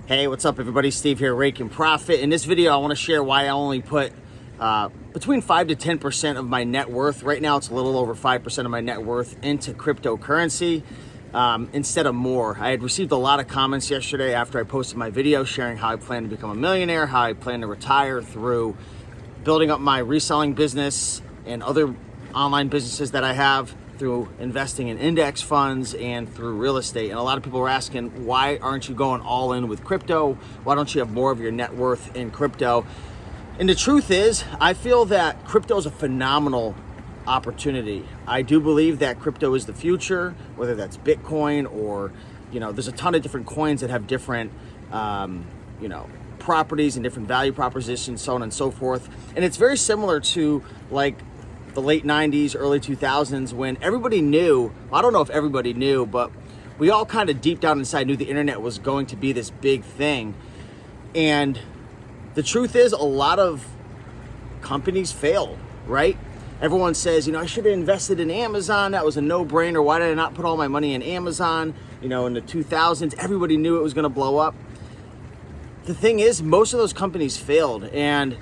Hey, what's up everybody? Steve here, Rake and Profit. In this video, I want to share why I only put between 5 to 10% of my net worth. Right now, it's a little over 5% of my net worth into cryptocurrency instead of more. I had received a lot of comments yesterday after I posted my video sharing how I plan to become a millionaire, how I plan to retire through building up my reselling business and other online businesses that I have, through investing in index funds and through real estate. And a lot of people are asking, why aren't you going all in with crypto? Why don't you have more of your net worth in crypto? And the truth is, I feel that crypto is a phenomenal opportunity. I do believe that crypto is the future, whether that's Bitcoin or, there's a ton of different coins that have different, properties and different value propositions, so on and so forth. And it's very similar to like the late 90s, early 2000s, when everybody knew, I don't know if everybody knew, but we all kind of deep down inside knew the internet was going to be this big thing. And the truth is, a lot of companies fail, right? Everyone says, I should have invested in Amazon. That was a no-brainer. Why did I not put all my money in Amazon? In the 2000s, everybody knew it was going to blow up. The thing is, most of those companies failed. And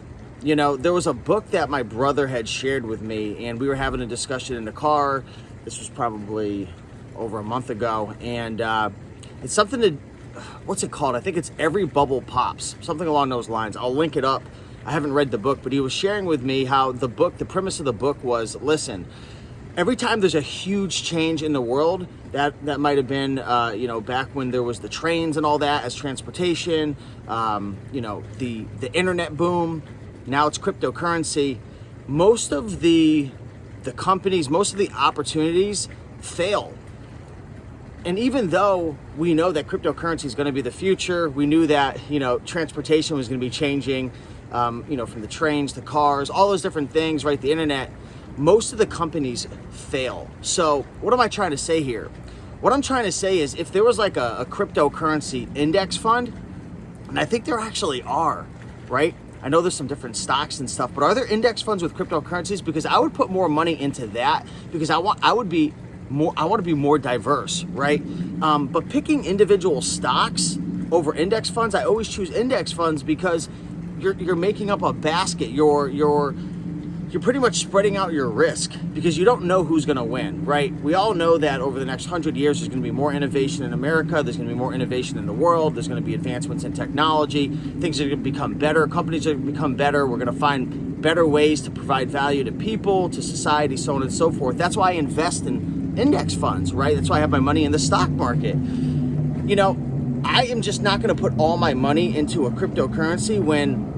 there was a book that my brother had shared with me, and we were having a discussion in the car. This was probably over a month ago. And it's something to, what's it called? I think it's Every Bubble Pops, something along those lines. I'll link it up. I haven't read the book, but he was sharing with me how the premise of the book was, listen, every time there's a huge change in the world, that might have been, back when there was the trains and all that as transportation, the internet boom. Now it's cryptocurrency. Most of the companies, most of the opportunities fail. And even though we know that cryptocurrency is going to be the future, we knew that, transportation was going to be changing, from the trains to cars, all those different things, right? The internet, most of the companies fail. So what am I trying to say here? What I'm trying to say is, if there was like a cryptocurrency index fund, and I think there actually are, right? I know there's some different stocks and stuff, but are there index funds with cryptocurrencies? Because I would put more money into that, because I want to be more diverse, right? But picking individual stocks over index funds, I always choose index funds because you're making up a basket. You're pretty much spreading out your risk because you don't know who's going to win, right? We all know that over the next 100 years, there's going to be more innovation in America. There's going to be more innovation in the world. There's going to be advancements in technology. Things are going to become better. Companies are going to become better. We're going to find better ways to provide value to people, to society, so on and so forth. That's why I invest in index funds, right? That's why I have my money in the stock market. I am just not going to put all my money into a cryptocurrency when,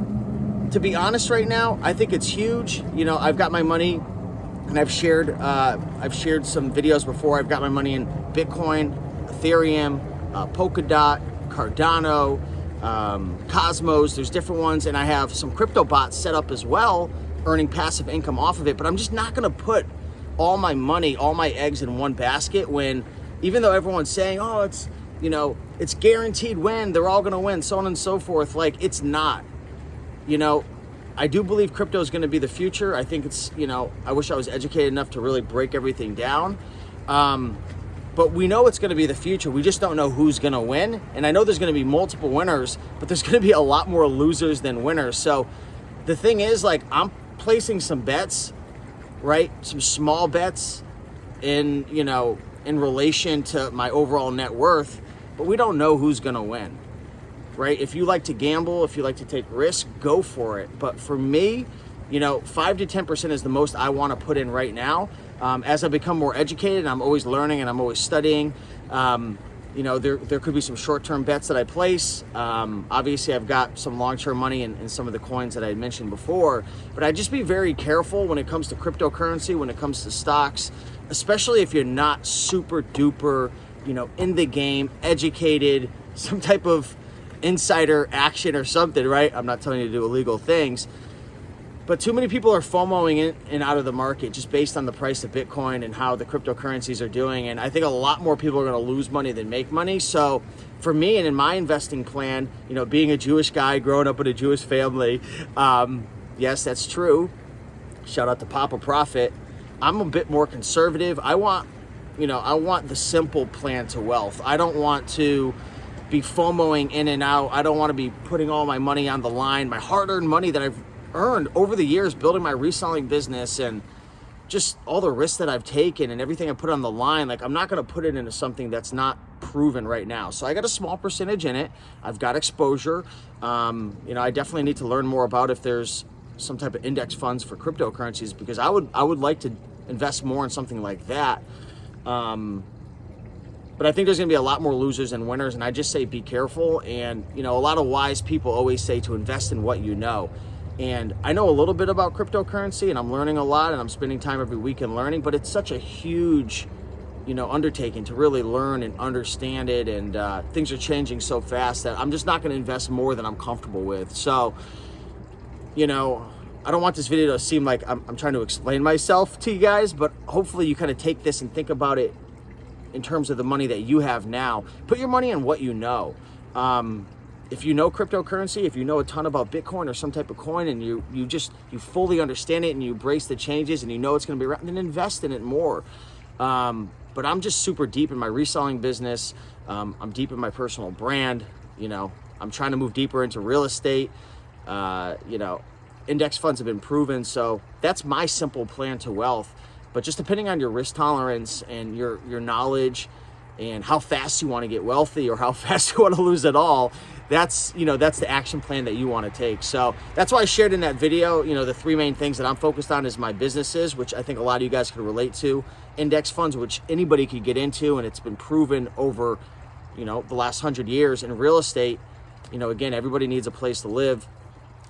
to be honest right now, I think it's huge. I've got my money, and I've shared some videos before. I've got my money in Bitcoin, Ethereum, Polkadot, Cardano, Cosmos. There's different ones, and I have some crypto bots set up as well, earning passive income off of it. But I'm just not going to put all my money, all my eggs in one basket when, even though everyone's saying, oh, it's guaranteed win, they're all going to win, so on and so forth. Like, it's not. I do believe crypto is going to be the future. I think it's, I wish I was educated enough to really break everything down. But we know it's going to be the future. We just don't know who's going to win. And I know there's going to be multiple winners, but there's going to be a lot more losers than winners. So the thing is, like, I'm placing some bets, right? Some small bets in relation to my overall net worth, but we don't know who's going to win. Right? If you like to gamble, if you like to take risks, go for it. But for me, 5 to 10% is the most I want to put in right now. As I become more educated, I'm always learning and I'm always studying. There could be some short-term bets that I place. Obviously, I've got some long-term money in some of the coins that I mentioned before. But I just be very careful when it comes to cryptocurrency, when it comes to stocks, especially if you're not super duper, in the game, educated, some type of insider action or something, right? I'm not telling you to do illegal things, but too many people are FOMOing in and out of the market just based on the price of Bitcoin and how the cryptocurrencies are doing. And I think a lot more people are going to lose money than make money. So for me and in my investing plan, being a Jewish guy, growing up in a Jewish family, yes, that's true. Shout out to Papa Prophet. I'm a bit more conservative. I want the simple plan to wealth. I don't want to be FOMOing in and out. I don't want to be putting all my money on the line, my hard-earned money that I've earned over the years building my reselling business, and just all the risks that I've taken and everything I put on the line. Like, I'm not going to put it into something that's not proven right now. So I got a small percentage in it. I've got exposure. I definitely need to learn more about if there's some type of index funds for cryptocurrencies, because I would like to invest more in something like that. But I think there's going to be a lot more losers than winners, and I just say be careful. And, a lot of wise people always say to invest in what you know. And I know a little bit about cryptocurrency, and I'm learning a lot, and I'm spending time every week in learning, but it's such a huge, undertaking to really learn and understand it. And things are changing so fast that I'm just not going to invest more than I'm comfortable with. So, I don't want this video to seem like I'm trying to explain myself to you guys, but hopefully you kind of take this and think about it in terms of the money that you have now. Put your money in what you know. If you know cryptocurrency, if you know a ton about Bitcoin or some type of coin, and you fully understand it and you embrace the changes and you know it's going to be around, then invest in it more. But I'm just super deep in my reselling business. I'm deep in my personal brand. I'm trying to move deeper into real estate. Index funds have been proven. So that's my simple plan to wealth. But just depending on your risk tolerance and your knowledge and how fast you want to get wealthy or how fast you want to lose it all, that's the action plan that you want to take. So that's why I shared in that video, the 3 main things that I'm focused on is my businesses, which I think a lot of you guys could relate to, index funds, which anybody could get into, and it's been proven over, the last 100 years. In real estate, again, everybody needs a place to live.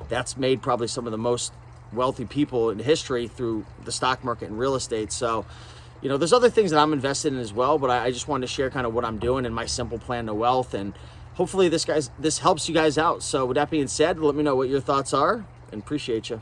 That's made probably some of the most wealthy people in history through the stock market and real estate. So, there's other things that I'm invested in as well, but I just wanted to share kind of what I'm doing and my simple plan to wealth. And hopefully this helps you guys out. So with that being said, let me know what your thoughts are, and appreciate you.